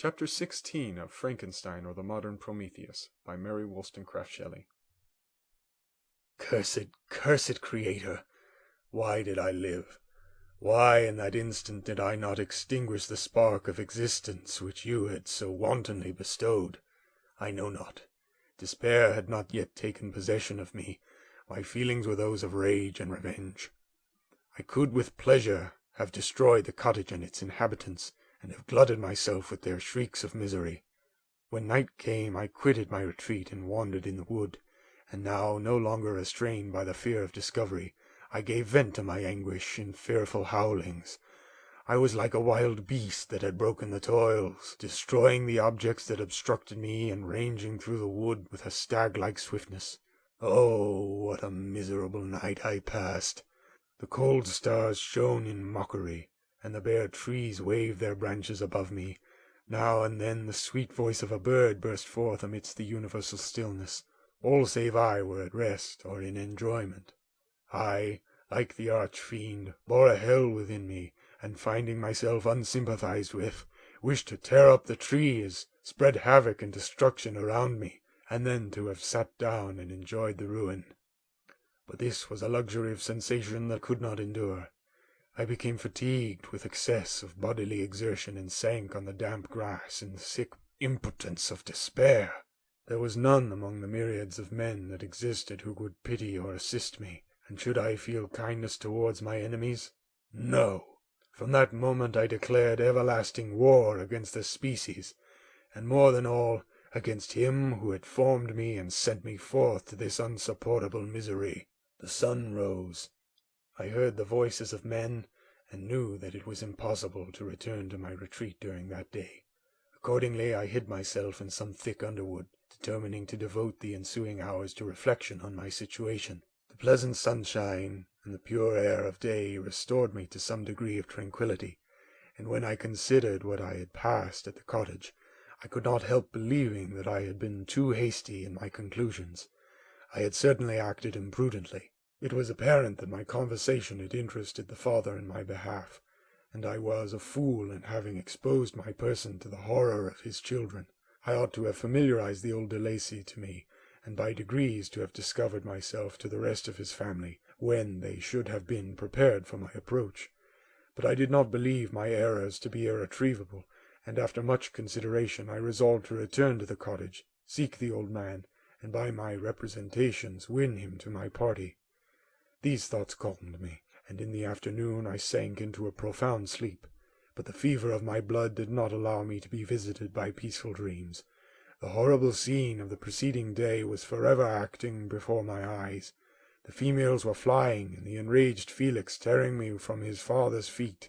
Chapter 16 of Frankenstein or the Modern Prometheus by Mary Shelley. Cursed Creator! Why did I live? Why in that instant did I not extinguish the spark of existence which you had so wantonly bestowed? I know not. Despair had not yet taken possession of me. My feelings were those of rage and revenge. I could with pleasure have destroyed the cottage and its inhabitants, and have glutted myself with their shrieks of misery. When night came, I quitted my retreat and wandered in the wood, and now, no longer restrained by the fear of discovery, I gave vent to my anguish in fearful howlings. I was like a wild beast that had broken the toils, destroying the objects that obstructed me, and ranging through the wood with a stag-like swiftness. Oh, what a miserable night I passed! The cold stars shone in mockery, and the bare trees waved their branches above me. Now and then the sweet voice of a bird burst forth amidst the universal stillness. All save I were at rest or in enjoyment. I, like the arch-fiend, bore a hell within me, and finding myself unsympathized with, wished to tear up the trees, spread havoc and destruction around me, and then to have sat down and enjoyed the ruin. But this was a luxury of sensation that could not endure. I became fatigued with excess of bodily exertion and sank on the damp grass in the sick impotence of despair. There was none among the myriads of men that existed who could pity or assist me, and should I feel kindness towards my enemies? No! From that moment I declared everlasting war against the species, and more than all, against him who had formed me and sent me forth to this unsupportable misery. The sun rose. I heard the voices of men, and knew that it was impossible to return to my retreat during that day. Accordingly I hid myself in some thick underwood, determining to devote the ensuing hours to reflection on my situation. The pleasant sunshine and the pure air of day restored me to some degree of tranquillity, and when I considered what I had passed at the cottage, I could not help believing that I had been too hasty in my conclusions. I had certainly acted imprudently. It was apparent that my conversation had interested the father in my behalf, and I was a fool in having exposed my person to the horror of his children. I ought to have familiarized the old de Lacy to me, and by degrees to have discovered myself to the rest of his family, when they should have been prepared for my approach. But I did not believe my errors to be irretrievable, and after much consideration I resolved to return to the cottage, seek the old man, and by my representations win him to my party. These thoughts calmed me, and in the afternoon I sank into a profound sleep, but the fever of my blood did not allow me to be visited by peaceful dreams. The horrible scene of the preceding day was forever acting before my eyes. The females were flying, and the enraged Felix tearing me from his father's feet.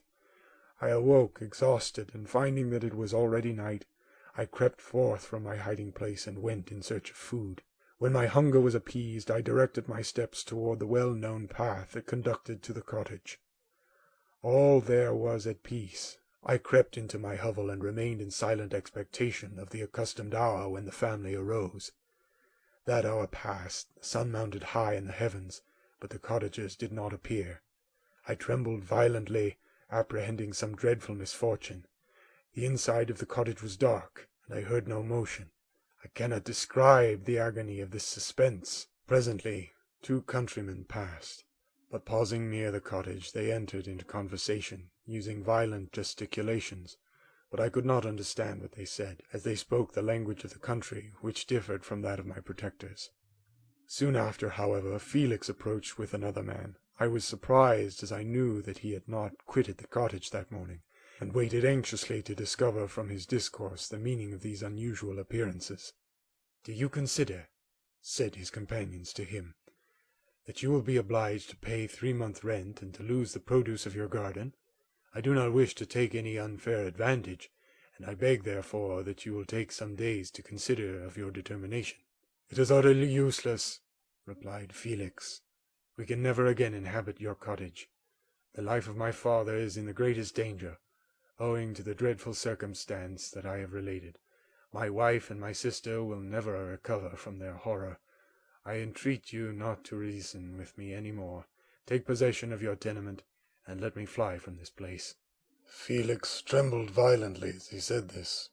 I awoke exhausted, and finding that it was already night, I crept forth from my hiding-place and went in search of food. When my hunger was appeased, I directed my steps toward the well-known path that conducted to the cottage. All there was at peace. I crept into my hovel and remained in silent expectation of the accustomed hour when the family arose. That hour passed, the sun mounted high in the heavens, but the cottagers did not appear. I trembled violently, apprehending some dreadful misfortune. The inside of the cottage was dark, and I heard no motion. I cannot describe the agony of this suspense. Presently 2 countrymen passed, but pausing near the cottage they entered into conversation, using violent gesticulations, but I could not understand what they said, as they spoke the language of the country, which differed from that of my protectors. Soon after, however, Felix approached with another man. I was surprised, as I knew that he had not quitted the cottage that morning, and waited anxiously to discover from his discourse the meaning of these unusual appearances. "Do you consider," said his companions to him, "that you will be obliged to pay 3 months' rent and to lose the produce of your garden? I do not wish to take any unfair advantage, and I beg, therefore, that you will take some days to consider of your determination." "It is utterly useless," replied Felix. "We can never again inhabit your cottage. The life of my father is in the greatest danger, owing to the dreadful circumstance that I have related. My wife and my sister will never recover from their horror. I entreat you not to reason with me any more. Take possession of your tenement, and let me fly from this place." Felix trembled violently as he said this.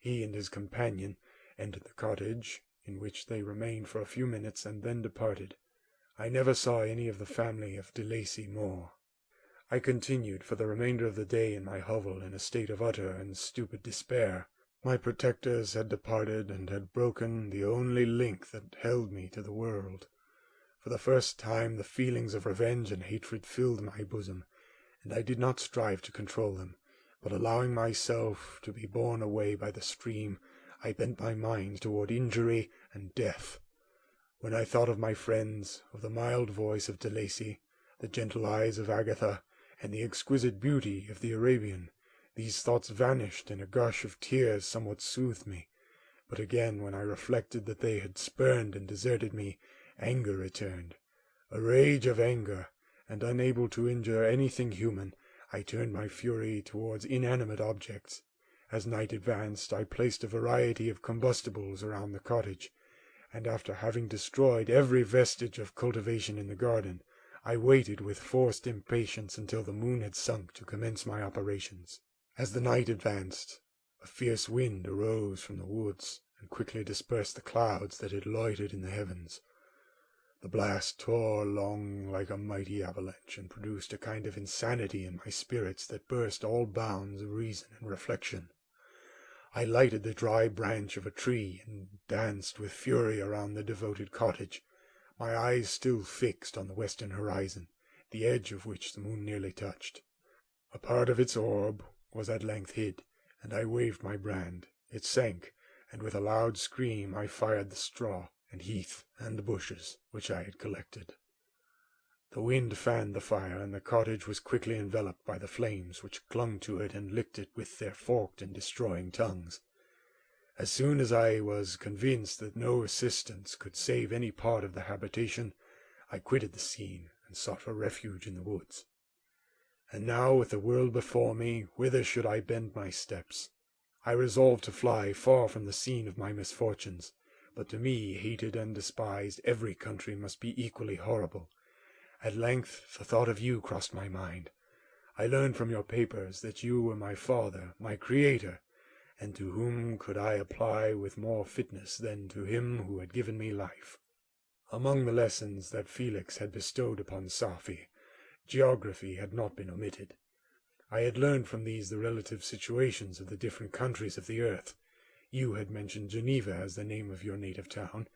He and his companion entered the cottage, in which they remained for a few minutes and then departed. I never saw any of the family of de Lacy more. I continued for the remainder of the day in my hovel in a state of utter and stupid despair. My protectors had departed and had broken the only link that held me to the world. For the first time the feelings of revenge and hatred filled my bosom, and I did not strive to control them, but allowing myself to be borne away by the stream, I bent my mind toward injury and death. When I thought of my friends, of the mild voice of de Lacy, the gentle eyes of Agatha, and the exquisite beauty of the Arabian, these thoughts vanished, and a gush of tears somewhat soothed me. But again, when I reflected that they had spurned and deserted me, anger returned, a rage of anger, and unable to injure anything human, I turned my fury towards inanimate objects. As night advanced, I placed a variety of combustibles around the cottage, and after having destroyed every vestige of cultivation in the garden, I waited with forced impatience until the moon had sunk to commence my operations. As the night advanced, a fierce wind arose from the woods and quickly dispersed the clouds that had loitered in the heavens. The blast tore along like a mighty avalanche, and produced a kind of insanity in my spirits that burst all bounds of reason and reflection. I lighted the dry branch of a tree, and danced with fury around the devoted cottage, my eyes still fixed on the western horizon, the edge of which the moon nearly touched. A part of its orb was at length hid, and I waved my brand. It sank, and with a loud scream I fired the straw and heath and bushes which I had collected. The wind fanned the fire, and the cottage was quickly enveloped by the flames, which clung to it and licked it with their forked and destroying tongues. As soon as I was convinced that no assistance could save any part of the habitation, I quitted the scene and sought for refuge in the woods. And now, with the world before me, whither should I bend my steps? I resolved to fly far from the scene of my misfortunes, but to me, hated and despised, every country must be equally horrible. At length the thought of you crossed my mind. I learned from your papers that you were my father, my creator, and to whom could I apply with more fitness than to him who had given me life? Among the lessons that Felix had bestowed upon Safie, geography had not been omitted. I had learned from these the relative situations of the different countries of the earth. You had mentioned Geneva as the name of your native town,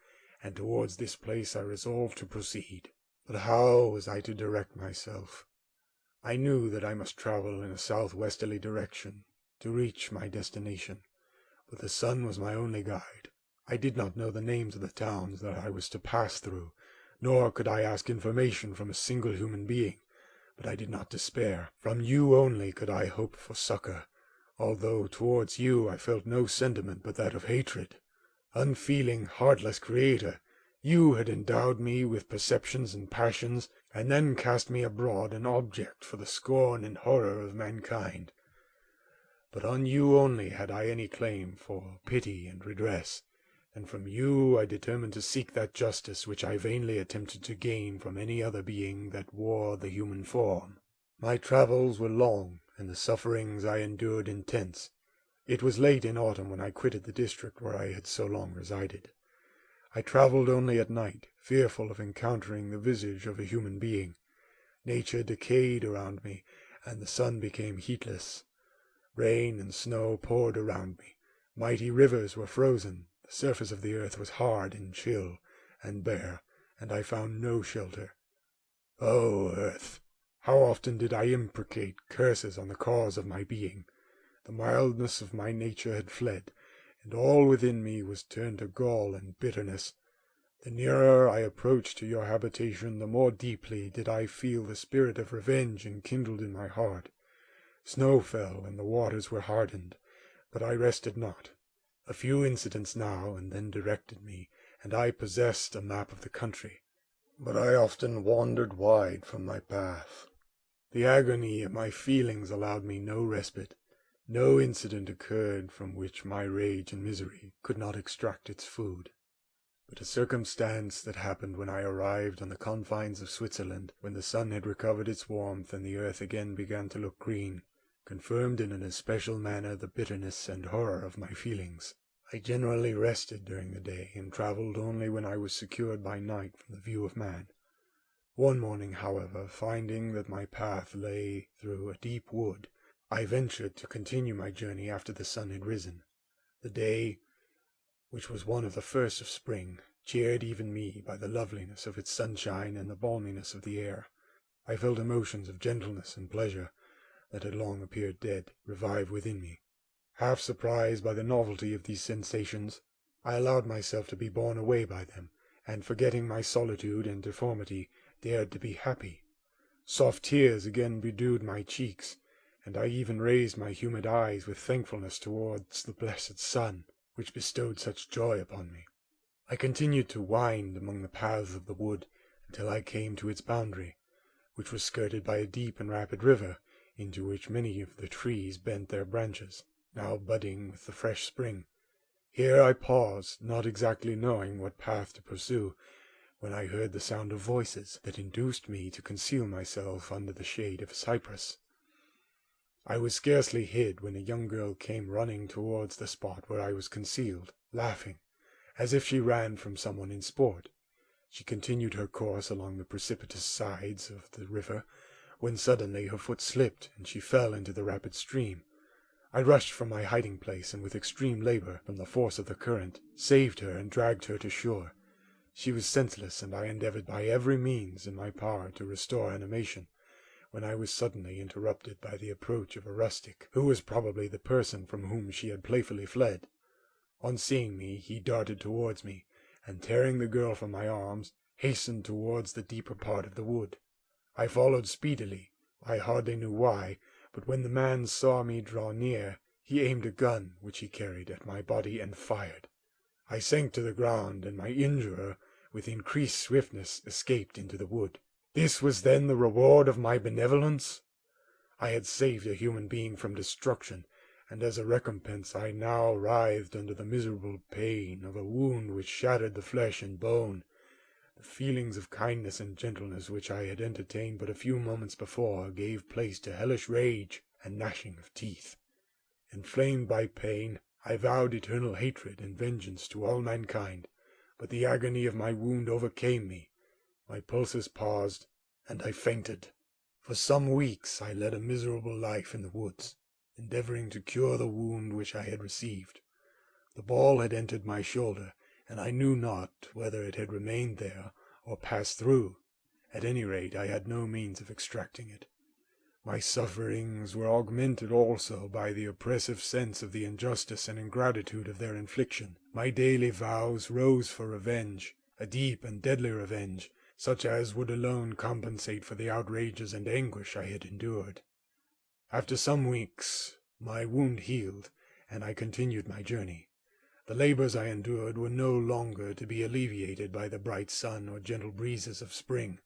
and towards this place I resolved to proceed. But how was I to direct myself? I knew that I must travel in a southwesterly direction to reach my destination, but the sun was my only guide. I did not know the names of the towns that I was to pass through, nor could I ask information from a single human being, but I did not despair. From you only could I hope for succor, although towards you I felt no sentiment but that of hatred. Unfeeling, heartless creator, you had endowed me with perceptions and passions, and then cast me abroad an object for the scorn and horror of mankind. But on you only had I any claim for pity and redress, and from you I determined to seek that justice which I vainly attempted to gain from any other being that wore the human form. My travels were long, and the sufferings I endured intense. It was late in autumn when I quitted the district where I had so long resided. I travelled only at night, fearful of encountering the visage of a human being. Nature decayed around me, and the sun became heatless. Rain and snow poured around me. Mighty rivers were frozen. The surface of the earth was hard and chill and bare, and I found no shelter. O earth! How often did I imprecate curses on the cause of my being! The mildness of my nature had fled, and all within me was turned to gall and bitterness. The nearer I approached to your habitation, the more deeply did I feel the spirit of revenge enkindled in my heart. Snow fell, and the waters were hardened, but I rested not. A few incidents now and then directed me, and I possessed a map of the country. But I often wandered wide from my path. The agony of my feelings allowed me no respite. No incident occurred from which my rage and misery could not extract its food. But a circumstance that happened when I arrived on the confines of Switzerland, when the sun had recovered its warmth and the earth again began to look green, confirmed in an especial manner the bitterness and horror of my feelings. I generally rested during the day, and travelled only when I was secured by night from the view of man. One morning, however, finding that my path lay through a deep wood, I ventured to continue my journey after the sun had risen. The day, which was one of the first of spring, cheered even me by the loveliness of its sunshine and the balminess of the air. I felt emotions of gentleness and pleasure, that had long appeared dead, revive within me. Half surprised by the novelty of these sensations, I allowed myself to be borne away by them, and forgetting my solitude and deformity, dared to be happy. Soft tears again bedewed my cheeks, and I even raised my humid eyes with thankfulness towards the blessed sun, which bestowed such joy upon me. I continued to wind among the paths of the wood until I came to its boundary, which was skirted by a deep and rapid river, into which many of the trees bent their branches, now budding with the fresh spring. Here I paused, not exactly knowing what path to pursue, when I heard the sound of voices that induced me to conceal myself under the shade of a cypress. I was scarcely hid when a young girl came running towards the spot where I was concealed, laughing, as if she ran from someone in sport. She continued her course along the precipitous sides of the river, when suddenly her foot slipped, and she fell into the rapid stream. I rushed from my hiding place, and with extreme labor, from the force of the current, saved her and dragged her to shore. She was senseless, and I endeavored by every means in my power to restore animation, when I was suddenly interrupted by the approach of a rustic, who was probably the person from whom she had playfully fled. On seeing me, he darted towards me, and tearing the girl from my arms, hastened towards the deeper part of the wood. I followed speedily, I hardly knew why, but when the man saw me draw near, he aimed a gun which he carried at my body and fired. I sank to the ground, and my injurer, with increased swiftness, escaped into the wood. This was then the reward of my benevolence? I had saved a human being from destruction, and as a recompense I now writhed under the miserable pain of a wound which shattered the flesh and bone. The feelings of kindness and gentleness which I had entertained but a few moments before gave place to hellish rage and gnashing of teeth. Inflamed by pain, I vowed eternal hatred and vengeance to all mankind, but the agony of my wound overcame me. My pulses paused, and I fainted. For some weeks I led a miserable life in the woods, endeavoring to cure the wound which I had received. The ball had entered my shoulder, and I knew not whether it had remained there or passed through. At any rate, I had no means of extracting it. My sufferings were augmented also by the oppressive sense of the injustice and ingratitude of their infliction. My daily vows rose for revenge, a deep and deadly revenge, such as would alone compensate for the outrages and anguish I had endured. After some weeks my wound healed, and I continued my journey. The labors I endured were no longer to be alleviated by the bright sun or gentle breezes of spring.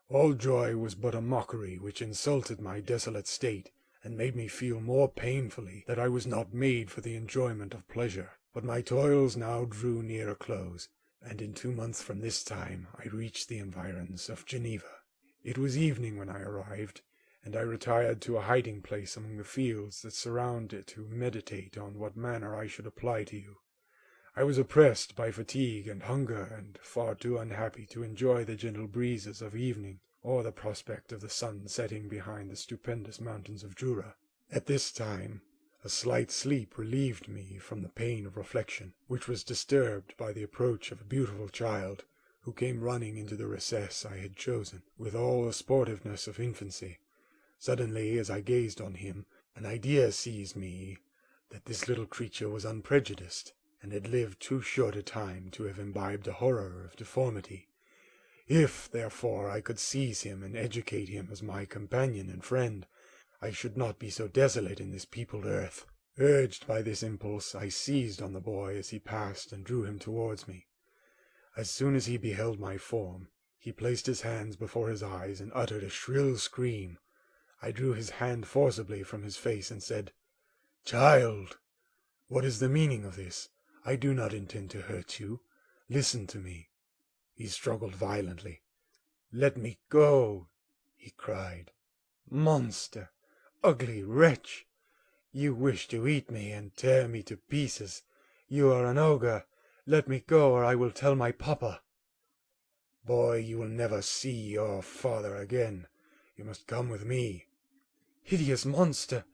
All joy was but a mockery which insulted my desolate state, and made me feel more painfully that I was not made for the enjoyment of pleasure. But my toils now drew near a close, and in 2 months from this time I reached the environs of Geneva. It was evening when I arrived, and I retired to a hiding place among the fields that surround it to meditate on what manner I should apply to you. I was oppressed by fatigue and hunger, and far too unhappy to enjoy the gentle breezes of evening, or the prospect of the sun setting behind the stupendous mountains of Jura. At this time a slight sleep relieved me from the pain of reflection, which was disturbed by the approach of a beautiful child, who came running into the recess I had chosen, with all the sportiveness of infancy. Suddenly, as I gazed on him, an idea seized me that this little creature was unprejudiced, and had lived too short a time to have imbibed a horror of deformity. If, therefore, I could seize him and educate him as my companion and friend, I should not be so desolate in this peopled earth. Urged by this impulse, I seized on the boy as he passed and drew him towards me. As soon as he beheld my form, he placed his hands before his eyes and uttered a shrill scream. I drew his hand forcibly from his face and said, "Child, what is the meaning of this? I do not intend to hurt you. Listen to me." He struggled violently. "Let me go," he cried. "Monster, ugly wretch! You wish to eat me and tear me to pieces. You are an ogre. Let me go, or I will tell my papa." "Boy, you will never see your father again. You must come with me." "Hideous monster!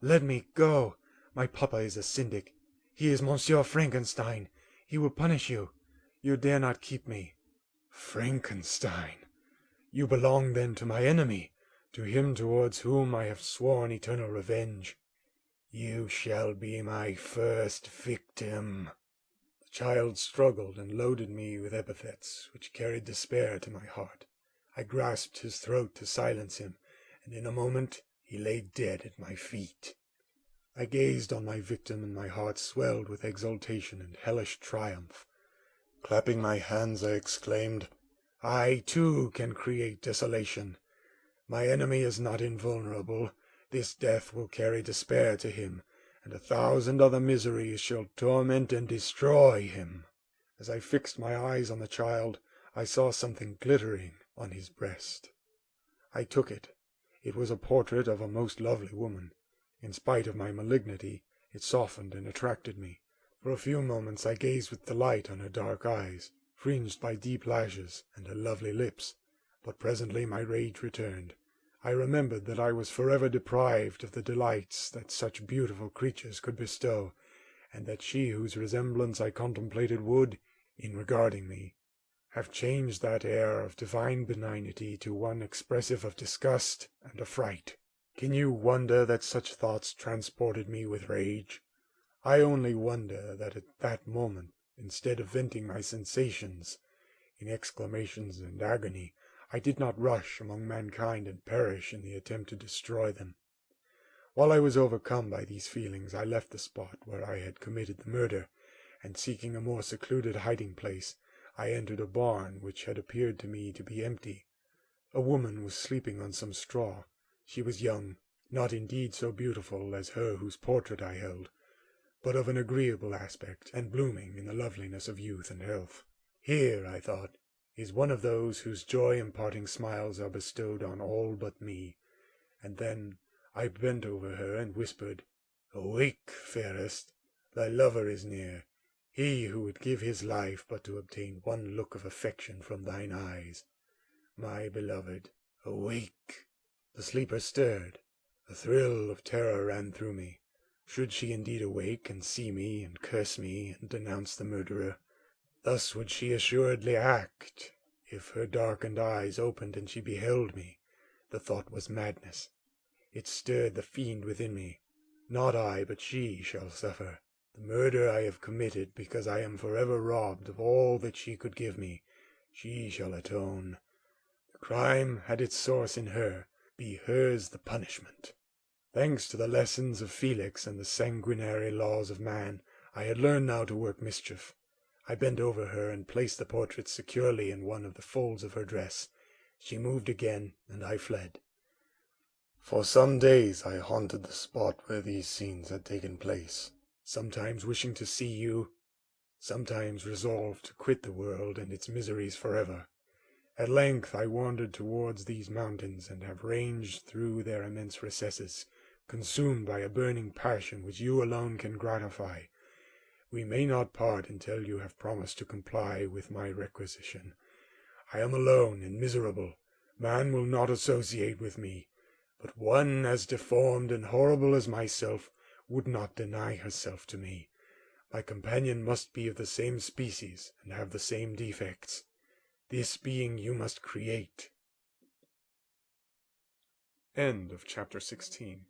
Let me go. My papa is a syndic. He is Monsieur Frankenstein. He will punish you. You dare not keep me." "Frankenstein! You belong then to my enemy, to him towards whom I have sworn eternal revenge. You shall be my first victim." The child struggled and loaded me with epithets which carried despair to my heart. I grasped his throat to silence him, and in a moment he lay dead at my feet. I gazed on my victim, and my heart swelled with exultation and hellish triumph. Clapping my hands, I exclaimed, "I, too, can create desolation. My enemy is not invulnerable. This death will carry despair to him, and 1,000 other miseries shall torment and destroy him." As I fixed my eyes on the child, I saw something glittering on his breast. I took it. It was a portrait of a most lovely woman. In spite of my malignity, it softened and attracted me. For a few moments I gazed with delight on her dark eyes, fringed by deep lashes, and her lovely lips, but presently my rage returned. I remembered that I was forever deprived of the delights that such beautiful creatures could bestow, and that she whose resemblance I contemplated would, in regarding me, have changed that air of divine benignity to one expressive of disgust and affright. Can you wonder that such thoughts transported me with rage? I only wonder that at that moment, instead of venting my sensations in exclamations and agony, I did not rush among mankind and perish in the attempt to destroy them. While I was overcome by these feelings, I left the spot where I had committed the murder, and seeking a more secluded hiding place, I entered a barn which had appeared to me to be empty. A woman was sleeping on some straw. She was young, not indeed so beautiful as her whose portrait I held, but of an agreeable aspect, and blooming in the loveliness of youth and health. Here, I thought, is one of those whose joy-imparting smiles are bestowed on all but me. And then I bent over her and whispered, "Awake, fairest, thy lover is near, he who would give his life but to obtain one look of affection from thine eyes. My beloved, awake." The sleeper stirred. A thrill of terror ran through me. Should she indeed awake and see me and curse me and denounce the murderer? Thus would she assuredly act, if her darkened eyes opened and she beheld me. The thought was madness. It stirred the fiend within me. Not I, but she, shall suffer. The murder I have committed because I am forever robbed of all that she could give me. She shall atone. The crime had its source in her. Be hers the punishment. Thanks to the lessons of Felix and the sanguinary laws of man, I had learned now to work mischief. I bent over her and placed the portrait securely in one of the folds of her dress. She moved again, and I fled. For some days I haunted the spot where these scenes had taken place, sometimes wishing to see you, sometimes resolved to quit the world and its miseries forever. At length I wandered towards these mountains, and have ranged through their immense recesses, consumed by a burning passion which you alone can gratify. We may not part until you have promised to comply with my requisition. I am alone and miserable. Man will not associate with me, but one as deformed and horrible as myself would not deny herself to me. My companion must be of the same species and have the same defects. This being you must create. End of chapter 16.